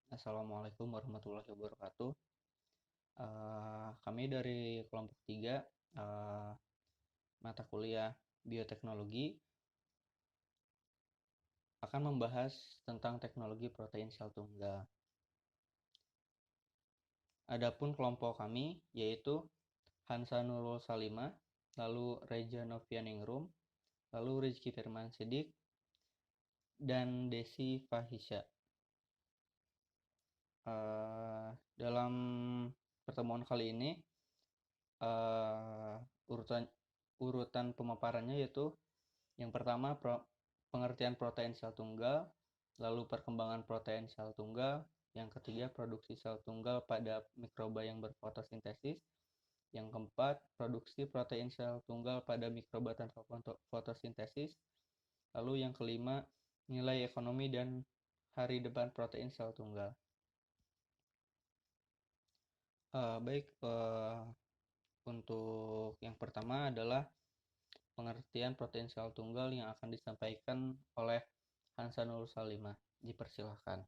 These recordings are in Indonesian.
Assalamualaikum warahmatullahi wabarakatuh. Kami dari kelompok 3 mata kuliah bioteknologi akan membahas tentang teknologi protein sel tunggal. Adapun kelompok kami yaitu Hansa Nurul Salimah, lalu Reja Novianingrum, lalu Rizky Firman Sidik, dan Desi Fahisya. Dalam pertemuan kali ini urutan pemaparannya yaitu yang pertama pengertian protein sel tunggal, lalu perkembangan protein sel tunggal, yang ketiga produksi sel tunggal pada mikroba yang berfotosintesis, yang keempat produksi protein sel tunggal pada mikroba tanpa fotosintesis, lalu yang kelima nilai ekonomi dan hari depan protein sel tunggal. Untuk yang pertama adalah pengertian protein sel tunggal yang akan disampaikan oleh Hansa Nurul Salimah. Dipersilahkan.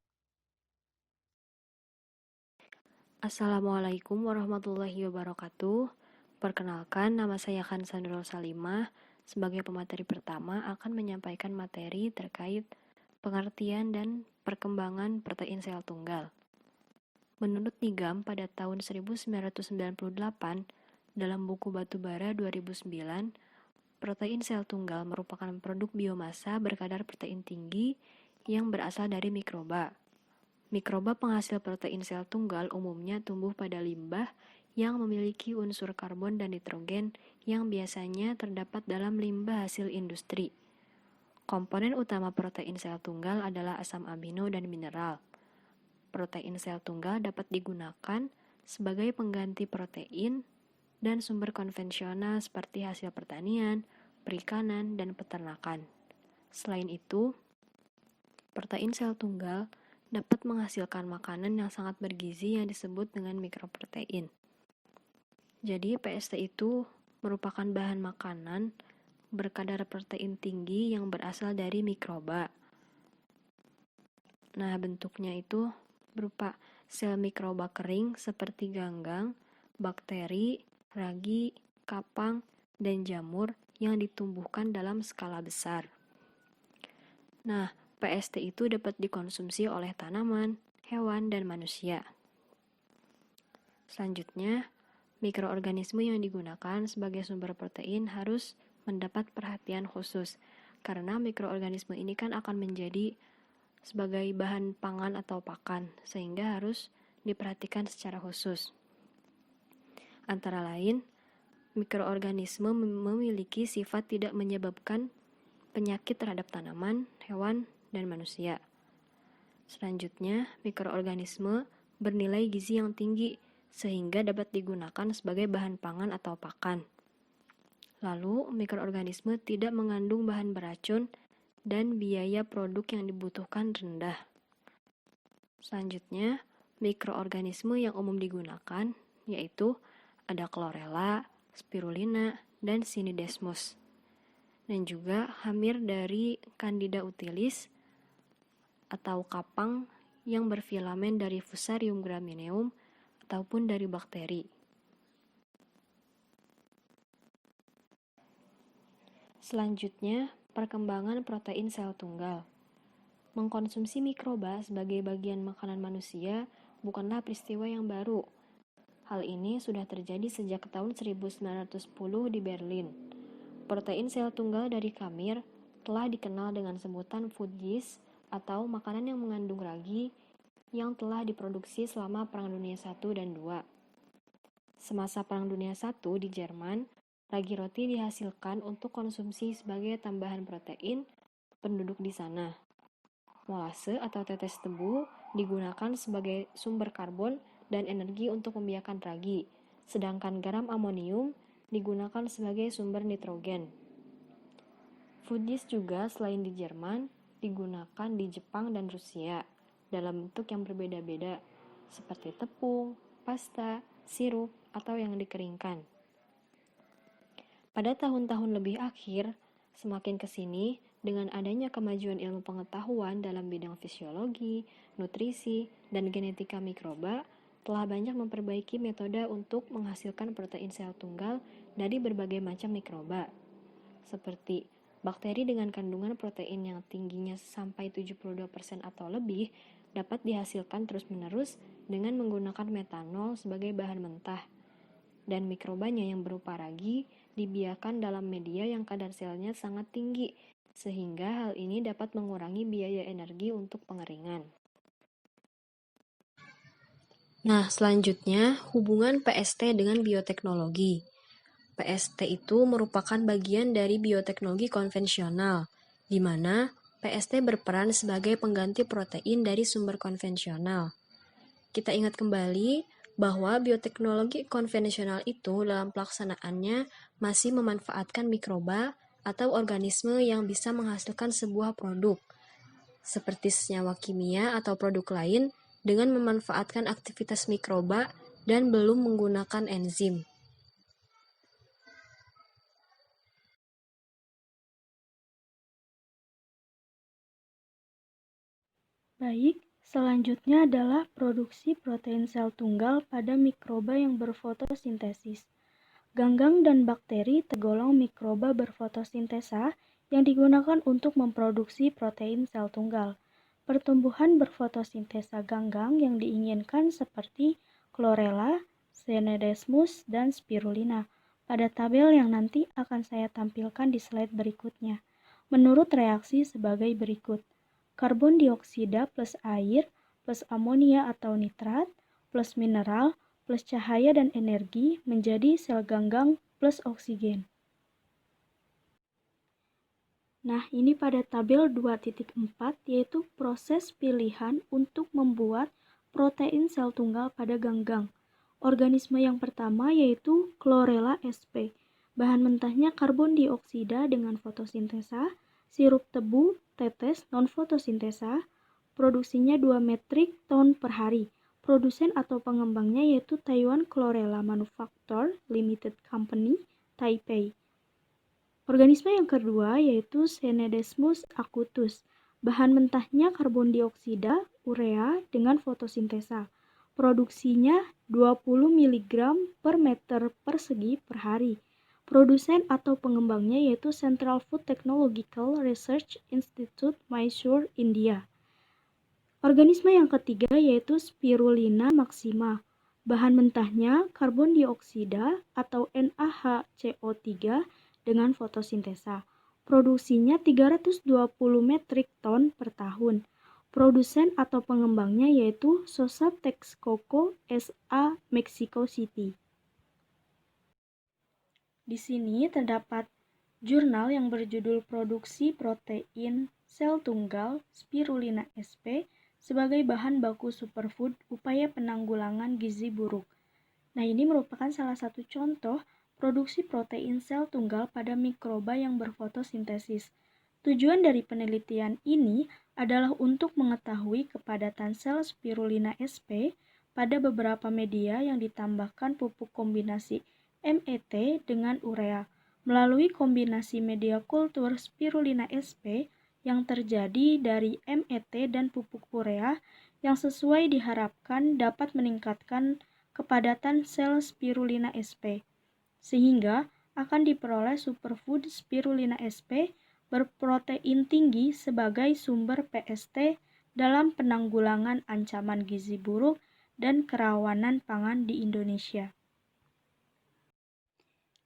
Assalamualaikum warahmatullahi wabarakatuh. Perkenalkan, nama saya Hansa Nurul Salimah. Sebagai pemateri pertama akan menyampaikan materi terkait pengertian dan perkembangan protein sel tunggal. Menurut NIGAM pada tahun 1998, dalam buku Batubara 2009, protein sel tunggal merupakan produk biomasa berkadar protein tinggi yang berasal dari mikroba. Mikroba penghasil protein sel tunggal umumnya tumbuh pada limbah yang memiliki unsur karbon dan nitrogen yang biasanya terdapat dalam limbah hasil industri. Komponen utama protein sel tunggal adalah asam amino dan mineral. Protein sel tunggal dapat digunakan sebagai pengganti protein dan sumber konvensional seperti hasil pertanian, perikanan, dan peternakan. Selain itu, protein sel tunggal dapat menghasilkan makanan yang sangat bergizi yang disebut dengan mikroprotein. Jadi PST itu merupakan bahan makanan berkadar protein tinggi yang berasal dari mikroba. Nah, bentuknya itu berupa sel mikroba kering seperti ganggang, bakteri, ragi, kapang, dan jamur yang ditumbuhkan dalam skala besar. Nah, PST itu dapat dikonsumsi oleh tanaman, hewan, dan manusia. Selanjutnya, mikroorganisme yang digunakan sebagai sumber protein harus mendapat perhatian khusus, karena mikroorganisme ini kan akan menjadi sebagai bahan pangan atau pakan, sehingga harus diperhatikan secara khusus. Antara lain, mikroorganisme memiliki sifat tidak menyebabkan penyakit terhadap tanaman, hewan, dan manusia. Selanjutnya, mikroorganisme bernilai gizi yang tinggi sehingga dapat digunakan sebagai bahan pangan atau pakan. Lalu, mikroorganisme tidak mengandung bahan beracun dan biaya produk yang dibutuhkan rendah. Selanjutnya, mikroorganisme yang umum digunakan yaitu ada Chlorella, Spirulina, dan Cynidesmus. Dan juga hamir dari Candida utilis atau kapang yang berfilamen dari Fusarium gramineum ataupun dari bakteri. Selanjutnya, perkembangan protein sel tunggal. Mengkonsumsi mikroba sebagai bagian makanan manusia bukanlah peristiwa yang baru. Hal ini sudah terjadi sejak tahun 1910 di Berlin. Protein sel tunggal dari kamir telah dikenal dengan sebutan food yeast atau makanan yang mengandung ragi yang telah diproduksi selama Perang Dunia I dan II. Semasa Perang Dunia I di Jerman, ragi roti dihasilkan untuk konsumsi sebagai tambahan protein penduduk di sana. Molase atau tetes tebu digunakan sebagai sumber karbon dan energi untuk membiarkan ragi, sedangkan garam amonium digunakan sebagai sumber nitrogen. Food yeast juga selain di Jerman, digunakan di Jepang dan Rusia dalam bentuk yang berbeda-beda, seperti tepung, pasta, sirup, atau yang dikeringkan. Pada tahun-tahun lebih akhir, Semakin ke sini, dengan adanya kemajuan ilmu pengetahuan dalam bidang fisiologi, nutrisi, dan genetika mikroba, telah banyak memperbaiki metode untuk menghasilkan protein sel tunggal dari berbagai macam mikroba, seperti bakteri dengan kandungan protein yang tingginya sampai 72% atau lebih dapat dihasilkan terus-menerus dengan menggunakan metanol sebagai bahan mentah, dan mikrobanya yang berupa ragi dibiarkan dalam media yang kadar selnya sangat tinggi, sehingga hal ini dapat mengurangi biaya energi untuk pengeringan. Nah, selanjutnya hubungan PST dengan bioteknologi. PST itu merupakan bagian dari bioteknologi konvensional, di mana PST berperan sebagai pengganti protein dari sumber konvensional. Kita ingat kembali bahwa bioteknologi konvensional itu dalam pelaksanaannya masih memanfaatkan mikroba atau organisme yang bisa menghasilkan sebuah produk, seperti senyawa kimia atau produk lain dengan memanfaatkan aktivitas mikroba dan belum menggunakan enzim. Baik, selanjutnya adalah produksi protein sel tunggal pada mikroba yang berfotosintesis. Ganggang dan bakteri tergolong mikroba berfotosintesa yang digunakan untuk memproduksi protein sel tunggal. Pertumbuhan berfotosintesa ganggang yang diinginkan seperti chlorella, Cnidesmus, dan spirulina pada tabel yang nanti akan saya tampilkan di slide berikutnya. Menurut reaksi sebagai berikut. Karbon dioksida plus air plus amonia atau nitrat plus mineral plus cahaya dan energi menjadi sel ganggang plus oksigen. Nah, ini pada tabel 2.4 yaitu proses pilihan untuk membuat protein sel tunggal pada ganggang. Organisme yang pertama yaitu Chlorella sp. Bahan mentahnya karbon dioksida dengan fotosintesa, sirup tebu, tetes non-fotosintesa, produksinya 2 metrik ton per hari. Produsen atau pengembangnya yaitu Taiwan Chlorella Manufacture Limited Company, Taipei. Organisme yang kedua yaitu Cnidesmus acutus. Bahan mentahnya karbon dioksida, urea dengan fotosintesa. Produksinya 20 mg per meter persegi per hari. Produsen atau pengembangnya yaitu Central Food Technological Research Institute, Mysore, India. Organisme yang ketiga yaitu Spirulina maxima. Bahan mentahnya karbon dioksida atau NaHCO3 dengan fotosintesa. Produksinya 320 metrik ton per tahun. Produsen atau pengembangnya yaitu Sosa Texcoco SA Mexico City. Di sini terdapat jurnal yang berjudul Produksi Protein Sel Tunggal Spirulina sp sebagai bahan baku superfood upaya penanggulangan gizi buruk. Nah, ini merupakan salah satu contoh produksi protein sel tunggal pada mikroba yang berfotosintesis. Tujuan dari penelitian ini adalah untuk mengetahui kepadatan sel Spirulina sp pada beberapa media yang ditambahkan pupuk kombinasi MET dengan urea melalui kombinasi media kultur Spirulina sp yang terjadi dari MET dan pupuk urea yang sesuai diharapkan dapat meningkatkan kepadatan sel Spirulina sp, sehingga akan diperoleh superfood Spirulina sp berprotein tinggi sebagai sumber PST dalam penanggulangan ancaman gizi buruk dan kerawanan pangan di Indonesia.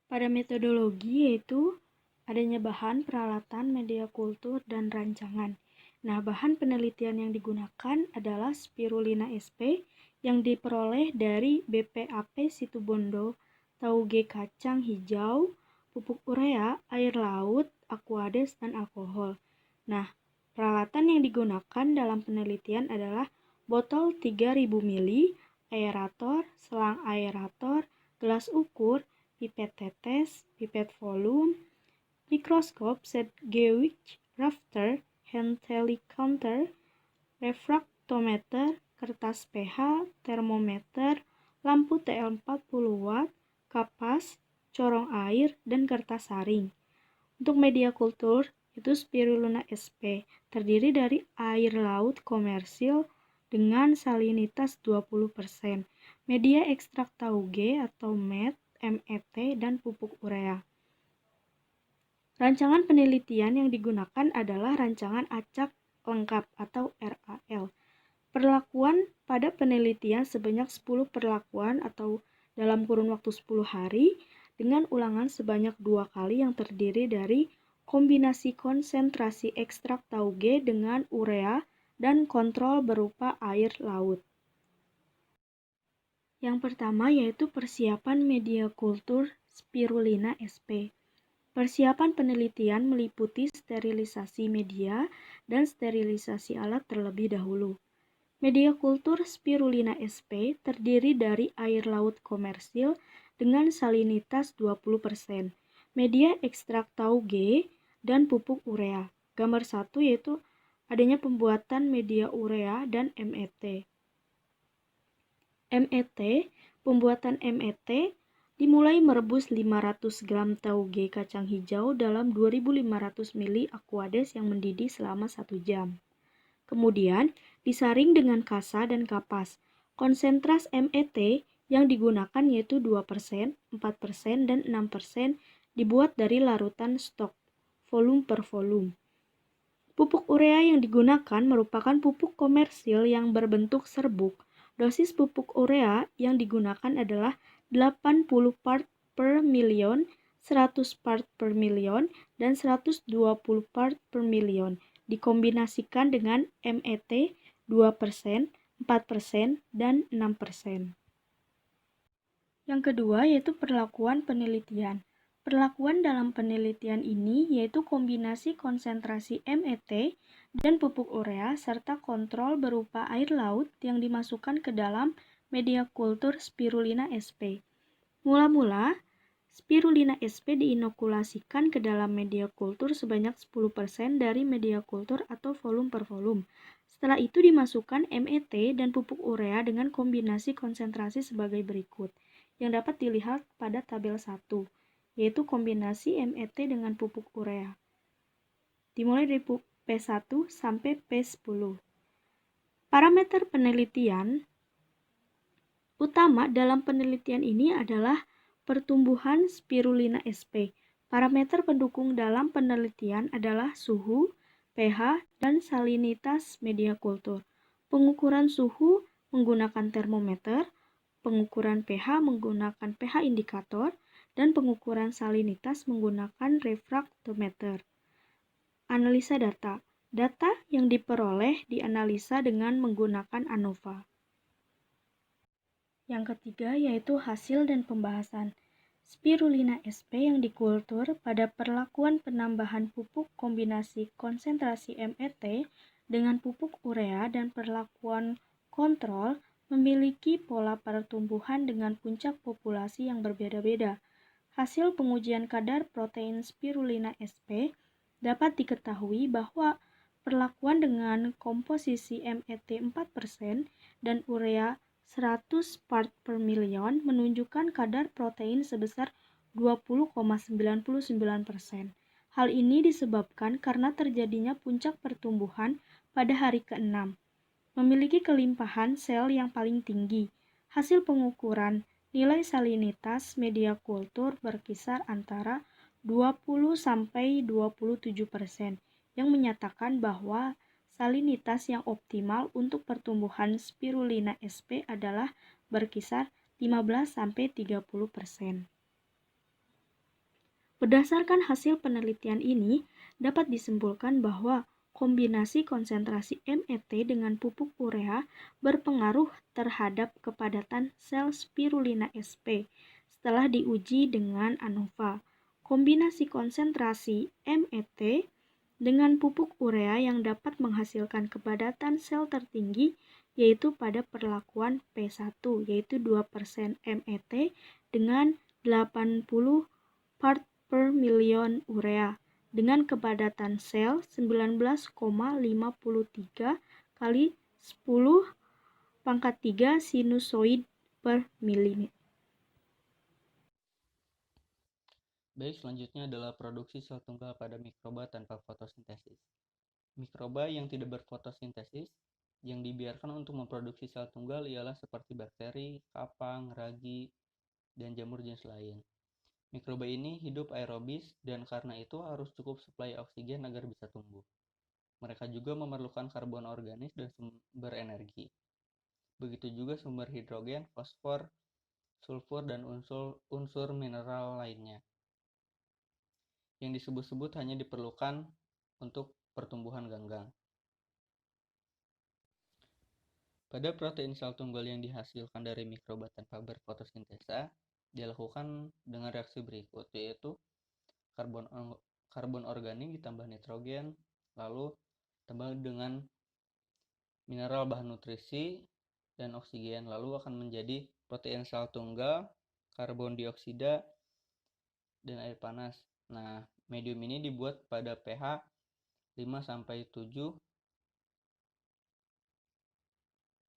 Pada metodologi yaitu adanya bahan, peralatan, media kultur, dan rancangan. Nah, bahan penelitian yang digunakan adalah Spirulina sp yang diperoleh dari BPAP Situbondo, tauge kacang hijau, pupuk urea, air laut, aquades, dan alkohol. Nah, peralatan yang digunakan dalam penelitian adalah botol 3000 ml, aerator, selang aerator, gelas ukur, pipet tetes, pipet volume, mikroskop, Sedgwick rafter, hand telecounter, refraktometer, kertas pH, termometer, lampu TL 40 watt, kapas, corong air, dan kertas saring. Untuk media kultur, itu Spirulina sp, terdiri dari air laut komersil dengan salinitas 20%, media ekstrak tauge atau MET, MET, dan pupuk urea. Rancangan penelitian yang digunakan adalah rancangan acak lengkap atau RAL. Perlakuan pada penelitian sebanyak 10 perlakuan atau dalam kurun waktu 10 hari dengan ulangan sebanyak 2 kali yang terdiri dari kombinasi konsentrasi ekstrak tauge dengan urea dan kontrol berupa air laut. Yang pertama yaitu persiapan media kultur Spirulina sp. Persiapan penelitian meliputi sterilisasi media dan sterilisasi alat terlebih dahulu. Media kultur Spirulina sp terdiri dari air laut komersil dengan salinitas 20%, media ekstrak tauge, dan pupuk urea. Gambar 1 yaitu adanya pembuatan media urea dan MET. Pembuatan MET dimulai merebus 500 gram tauge kacang hijau dalam 2.500 ml aquades yang mendidih selama 1 jam. Kemudian disaring dengan kasa dan kapas. Konsentras MET yang digunakan yaitu 2%, 4%, dan 6% dibuat dari larutan stok, volume per volume. Pupuk urea yang digunakan merupakan pupuk komersil yang berbentuk serbuk. Dosis pupuk urea yang digunakan adalah 80 part per million, 100 part per million, dan 120 part per million. Dikombinasikan dengan MET 2%, 4%, dan 6%. Yang kedua yaitu perlakuan penelitian. Perlakuan dalam penelitian ini yaitu kombinasi konsentrasi MET dan pupuk urea serta kontrol berupa air laut yang dimasukkan ke dalam media kultur Spirulina sp. Mula-mula, Spirulina sp diinokulasikan ke dalam media kultur sebanyak 10% dari media kultur atau volume per volume. Setelah itu dimasukkan MET dan pupuk urea dengan kombinasi konsentrasi sebagai berikut, yang dapat dilihat pada tabel 1, yaitu kombinasi MET dengan pupuk urea. Dimulai dari P1 sampai P10. Parameter penelitian utama dalam penelitian ini adalah pertumbuhan Spirulina sp. Parameter pendukung dalam penelitian adalah suhu, pH, dan salinitas media kultur. Pengukuran suhu menggunakan termometer, pengukuran pH menggunakan pH indikator, dan pengukuran salinitas menggunakan refraktometer. Analisa data. Data yang diperoleh dianalisa dengan menggunakan ANOVA. Yang ketiga yaitu hasil dan pembahasan. Spirulina sp yang dikultur pada perlakuan penambahan pupuk kombinasi konsentrasi MET dengan pupuk urea dan perlakuan kontrol memiliki pola pertumbuhan dengan puncak populasi yang berbeda-beda. Hasil pengujian kadar protein Spirulina sp dapat diketahui bahwa perlakuan dengan komposisi MET 4% dan urea 100 part per million menunjukkan kadar protein sebesar 20,99%. Hal ini disebabkan karena terjadinya puncak pertumbuhan pada hari ke-6, memiliki kelimpahan sel yang paling tinggi. Hasil pengukuran nilai salinitas media kultur berkisar antara 20-27%, yang menyatakan bahwa salinitas yang optimal untuk pertumbuhan Spirulina sp adalah berkisar 15-30%. Berdasarkan hasil penelitian ini, dapat disimpulkan bahwa kombinasi konsentrasi MET dengan pupuk urea berpengaruh terhadap kepadatan sel Spirulina sp setelah diuji dengan ANOVA. Kombinasi konsentrasi MET dengan pupuk urea yang dapat menghasilkan kepadatan sel tertinggi yaitu pada perlakuan P1 yaitu 2% MET dengan 80 part per million urea dengan kepadatan sel 19,53 kali 10⁻³ sinusoid per milimeter. Baik, selanjutnya adalah produksi sel tunggal pada mikroba tanpa fotosintesis. Mikroba yang tidak berfotosintesis yang dibiarkan untuk memproduksi sel tunggal ialah seperti bakteri, kapang, ragi, dan jamur jenis lain. Mikroba ini hidup aerobis dan karena itu harus cukup suplai oksigen agar bisa tumbuh. Mereka juga memerlukan karbon organik dan sumber energi. Begitu juga sumber hidrogen, fosfor, sulfur, dan unsur mineral lainnya. Yang disebut-sebut hanya diperlukan untuk pertumbuhan ganggang. Pada protein sel tunggal yang dihasilkan dari mikroba tanpa berfotosintesa, dilakukan dengan reaksi berikut, yaitu karbon organik ditambah nitrogen, lalu tambah dengan mineral bahan nutrisi dan oksigen, lalu akan menjadi protein sel tunggal, karbon dioksida, dan air panas. Nah, medium ini dibuat pada pH 5-7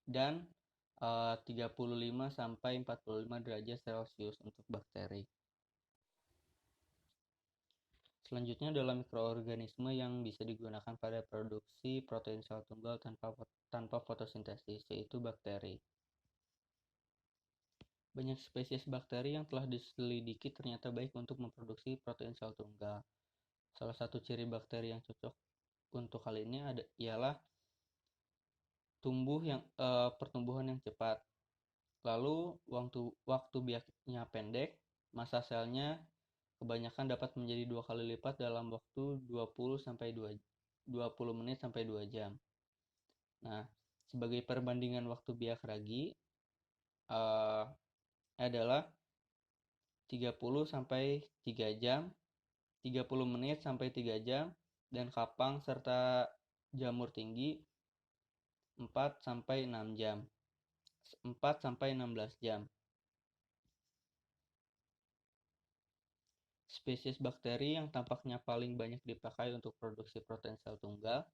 dan 35-45 derajat Celcius untuk bakteri. Selanjutnya adalah mikroorganisme yang bisa digunakan pada produksi protein sel tunggal tanpa fotosintesis, yaitu bakteri. Banyak spesies bakteri yang telah diselidiki ternyata baik untuk memproduksi protein sel tunggal. Salah satu ciri bakteri yang cocok untuk hal ini ialah pertumbuhan yang cepat. Lalu waktu biaknya pendek, massa selnya kebanyakan dapat menjadi 2 kali lipat dalam waktu 20 menit sampai 2 jam. Nah, sebagai perbandingan waktu biak ragi adalah 30 sampai 3 jam, 30 menit sampai 3 jam, dan kapang serta jamur tinggi 4 sampai 6 jam. 4 sampai 16 jam. Spesies bakteri yang tampaknya paling banyak dipakai untuk produksi protein sel tunggal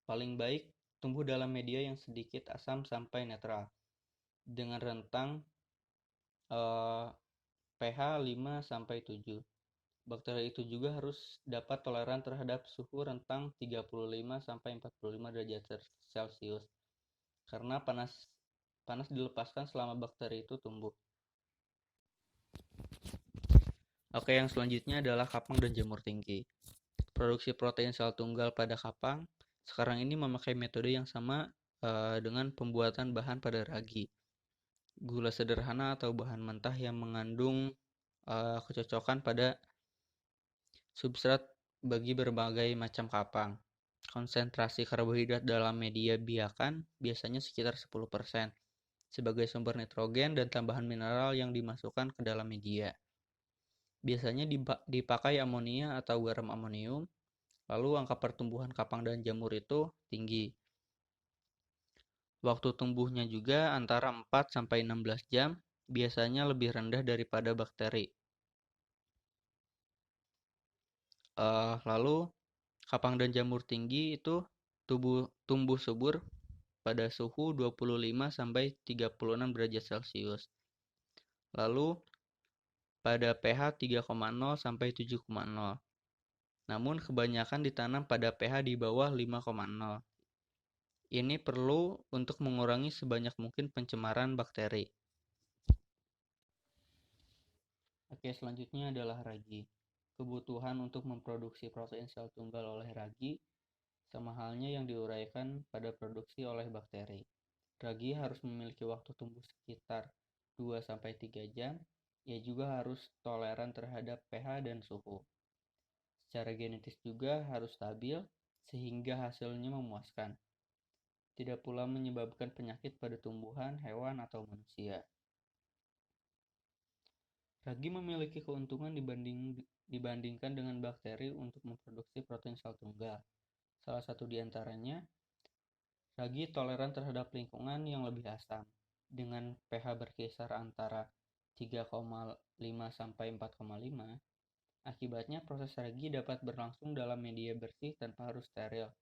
paling baik tumbuh dalam media yang sedikit asam sampai netral dengan rentang pH 5-7. Bakteri itu juga harus dapat toleran terhadap suhu rentang 35-45 derajat Celcius karena panas dilepaskan selama bakteri itu tumbuh. Oke, yang selanjutnya adalah kapang dan jamur tinggi. Produksi protein sel tunggal pada kapang sekarang ini memakai metode yang sama dengan pembuatan bahan pada ragi. Gula sederhana atau bahan mentah yang mengandung kecocokan pada substrat bagi berbagai macam kapang. Konsentrasi karbohidrat dalam media biakan biasanya sekitar 10% sebagai sumber nitrogen dan tambahan mineral yang dimasukkan ke dalam media. Biasanya dipakai amonia atau garam amonium, lalu angka pertumbuhan kapang dan jamur itu tinggi. Waktu tumbuhnya juga antara 4-16 jam, biasanya lebih rendah daripada bakteri. Lalu kapang dan jamur tinggi itu tumbuh subur pada suhu 25-36 derajat Celcius. Lalu pada pH 3,0 sampai 7,0. Namun kebanyakan ditanam pada pH di bawah 5,0. Ini perlu untuk mengurangi sebanyak mungkin pencemaran bakteri. Oke, selanjutnya adalah ragi. Kebutuhan untuk memproduksi protein sel tunggal oleh ragi sama halnya yang diuraikan pada produksi oleh bakteri. Ragi harus memiliki waktu tumbuh sekitar 2-3 jam. Ia juga harus toleran terhadap pH dan suhu. Secara genetis juga harus stabil sehingga hasilnya memuaskan. Tidak pula menyebabkan penyakit pada tumbuhan, hewan, atau manusia. Ragi memiliki keuntungan dibandingkan dengan bakteri untuk memproduksi protein sel tunggal. Salah satu di antaranya, ragi toleran terhadap lingkungan yang lebih asam. Dengan pH berkisar antara 3,5 sampai 4,5, akibatnya proses ragi dapat berlangsung dalam media bersih tanpa harus steril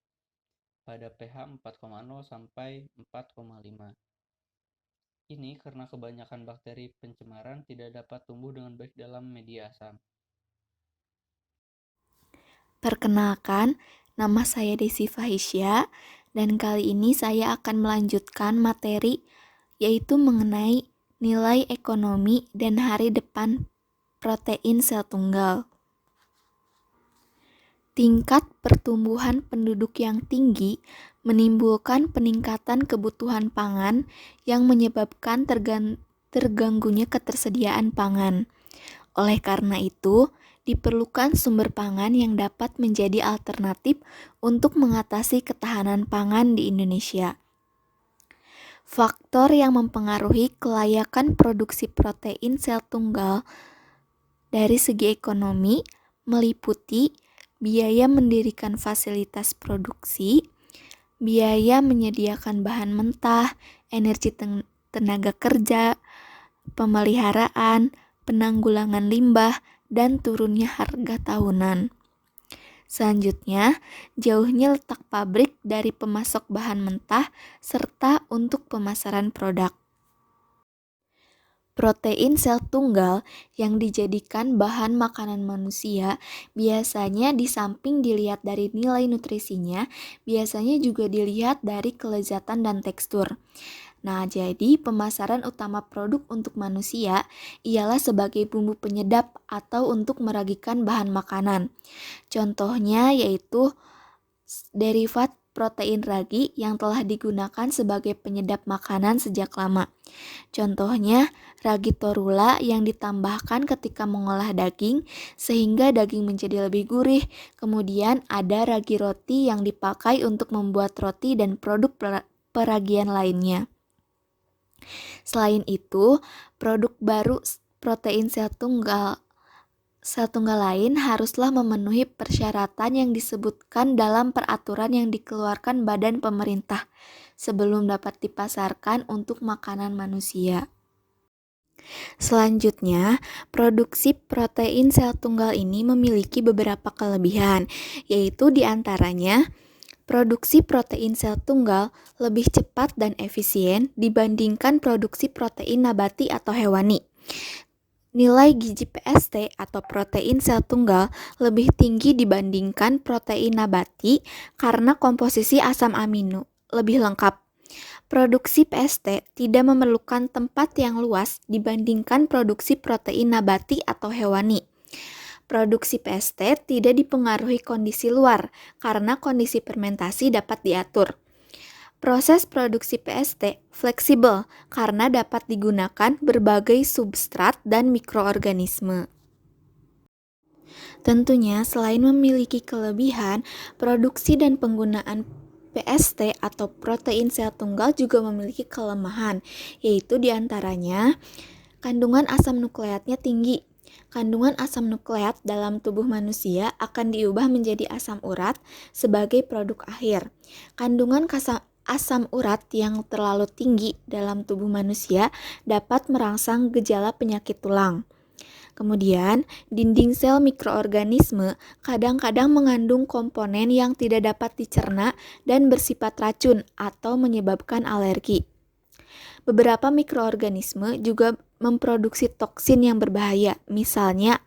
pada pH 4,0 sampai 4,5. Ini karena kebanyakan bakteri pencemaran tidak dapat tumbuh dengan baik dalam media asam. Perkenalkan, nama saya Desi Fahisya dan kali ini saya akan melanjutkan materi yaitu mengenai nilai ekonomi dan hari depan protein sel tunggal. Tingkat pertumbuhan penduduk yang tinggi menimbulkan peningkatan kebutuhan pangan yang menyebabkan terganggunya ketersediaan pangan. Oleh karena itu, diperlukan sumber pangan yang dapat menjadi alternatif untuk mengatasi ketahanan pangan di Indonesia. Faktor yang mempengaruhi kelayakan produksi protein sel tunggal dari segi ekonomi meliputi biaya mendirikan fasilitas produksi, biaya menyediakan bahan mentah, energi tenaga kerja, pemeliharaan, penanggulangan limbah, dan turunnya harga tahunan. Selanjutnya, jauhnya letak pabrik dari pemasok bahan mentah serta untuk pemasaran produk. Protein sel tunggal yang dijadikan bahan makanan manusia biasanya di samping dilihat dari nilai nutrisinya, biasanya juga dilihat dari kelezatan dan tekstur. Nah, jadi pemasaran utama produk untuk manusia ialah sebagai bumbu penyedap atau untuk meragikan bahan makanan. Contohnya yaitu derivat protein ragi yang telah digunakan sebagai penyedap makanan sejak lama. Contohnya ragi torula yang ditambahkan ketika mengolah daging sehingga daging menjadi lebih gurih. Kemudian ada ragi roti yang dipakai untuk membuat roti dan produk peragian lainnya. Selain itu, produk baru protein sel tunggal lain haruslah memenuhi persyaratan yang disebutkan dalam peraturan yang dikeluarkan Badan Pemerintah sebelum dapat dipasarkan untuk makanan manusia. Selanjutnya, produksi protein sel tunggal ini memiliki beberapa kelebihan, yaitu diantaranya produksi protein sel tunggal lebih cepat dan efisien dibandingkan produksi protein nabati atau hewani. Nilai gizi PST atau protein sel tunggal lebih tinggi dibandingkan protein nabati karena komposisi asam amino lebih lengkap. Produksi PST tidak memerlukan tempat yang luas dibandingkan produksi protein nabati atau hewani. Produksi PST tidak dipengaruhi kondisi luar karena kondisi fermentasi dapat diatur. Proses produksi PST fleksibel karena dapat digunakan berbagai substrat dan mikroorganisme. Tentunya selain memiliki kelebihan, produksi dan penggunaan PST atau protein sel tunggal juga memiliki kelemahan, yaitu diantaranya kandungan asam nukleatnya tinggi. Kandungan asam nukleat dalam tubuh manusia akan diubah menjadi asam urat sebagai produk akhir. Kandungan asam urat yang terlalu tinggi dalam tubuh manusia dapat merangsang gejala penyakit tulang. Kemudian, dinding sel mikroorganisme kadang-kadang mengandung komponen yang tidak dapat dicerna dan bersifat racun atau menyebabkan alergi. Beberapa mikroorganisme juga memproduksi toksin yang berbahaya, misalnya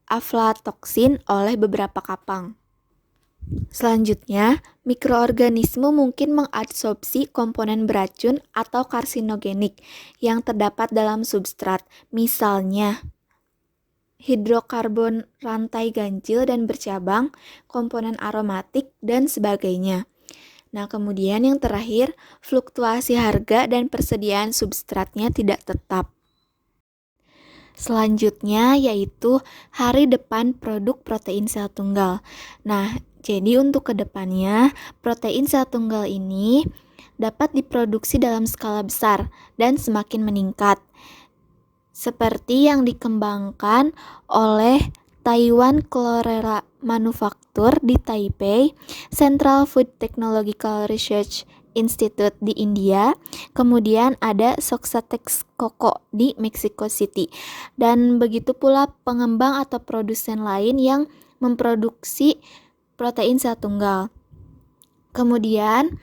aflatoksin oleh beberapa kapang. Selanjutnya, mikroorganisme mungkin mengabsorpsi komponen beracun atau karsinogenik yang terdapat dalam substrat, misalnya hidrokarbon rantai ganjil dan bercabang, komponen aromatik, dan sebagainya. Nah, kemudian yang terakhir, fluktuasi harga dan persediaan substratnya tidak tetap. Selanjutnya yaitu hari depan produk protein sel tunggal. Nah, jadi untuk kedepannya, protein sel tunggal ini dapat diproduksi dalam skala besar dan semakin meningkat. Seperti yang dikembangkan oleh Taiwan Chlorella Manufacture di Taipei, Central Food Technological Research Institute di India, kemudian ada Soxatex Coco di Mexico City, dan begitu pula pengembang atau produsen lain yang memproduksi protein sel tunggal. Kemudian,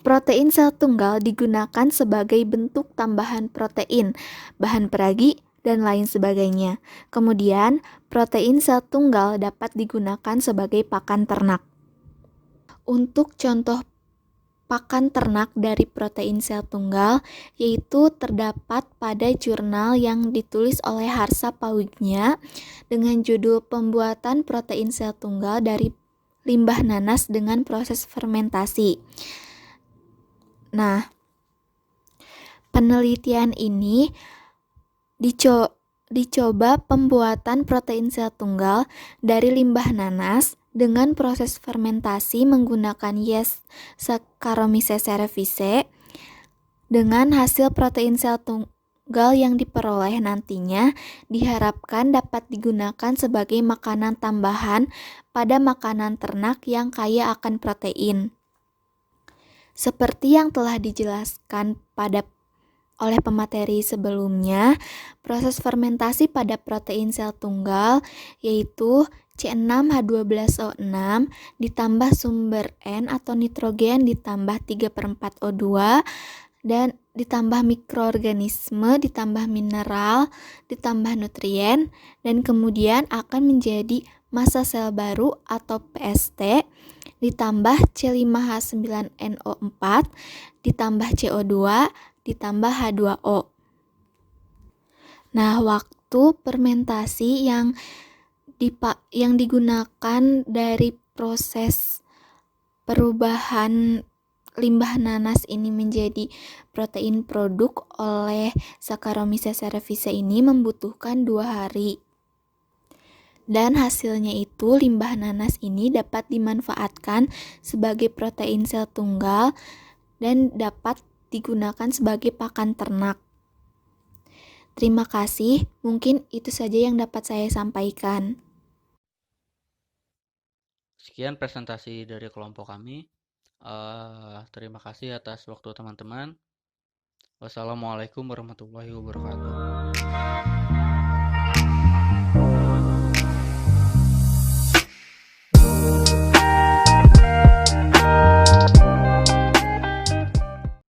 protein sel tunggal digunakan sebagai bentuk tambahan protein, bahan peragi, dan lain sebagainya. Kemudian, protein sel tunggal dapat digunakan sebagai pakan ternak. Untuk contoh pakan ternak dari protein sel tunggal, yaitu terdapat pada jurnal yang ditulis oleh Harsa Pawignya dengan judul Pembuatan Protein Sel Tunggal dari Limbah Nanas dengan Proses Fermentasi. Nah, penelitian ini dicoba pembuatan protein sel tunggal dari limbah nanas dengan proses fermentasi menggunakan yeast Saccharomyces cerevisiae. Dengan hasil protein sel tunggal yang diperoleh nantinya diharapkan dapat digunakan sebagai makanan tambahan pada makanan ternak yang kaya akan protein. Seperti yang telah dijelaskan oleh pemateri sebelumnya, proses fermentasi pada protein sel tunggal yaitu C6H12O6 ditambah sumber N atau nitrogen ditambah 3/4 O2 dan ditambah mikroorganisme, ditambah mineral, ditambah nutrien, dan kemudian akan menjadi massa sel baru atau PST, ditambah C5H9NO4, ditambah CO2, ditambah H2O. Nah, waktu fermentasi yang digunakan dari proses perubahan limbah nanas ini menjadi protein produk oleh Saccharomyces cerevisiae ini membutuhkan 2 hari. Dan hasilnya itu limbah nanas ini dapat dimanfaatkan sebagai protein sel tunggal dan dapat digunakan sebagai pakan ternak. Terima kasih, mungkin itu saja yang dapat saya sampaikan. Sekian presentasi dari kelompok kami. Terima kasih atas waktu teman-teman. Wassalamualaikum warahmatullahi wabarakatuh.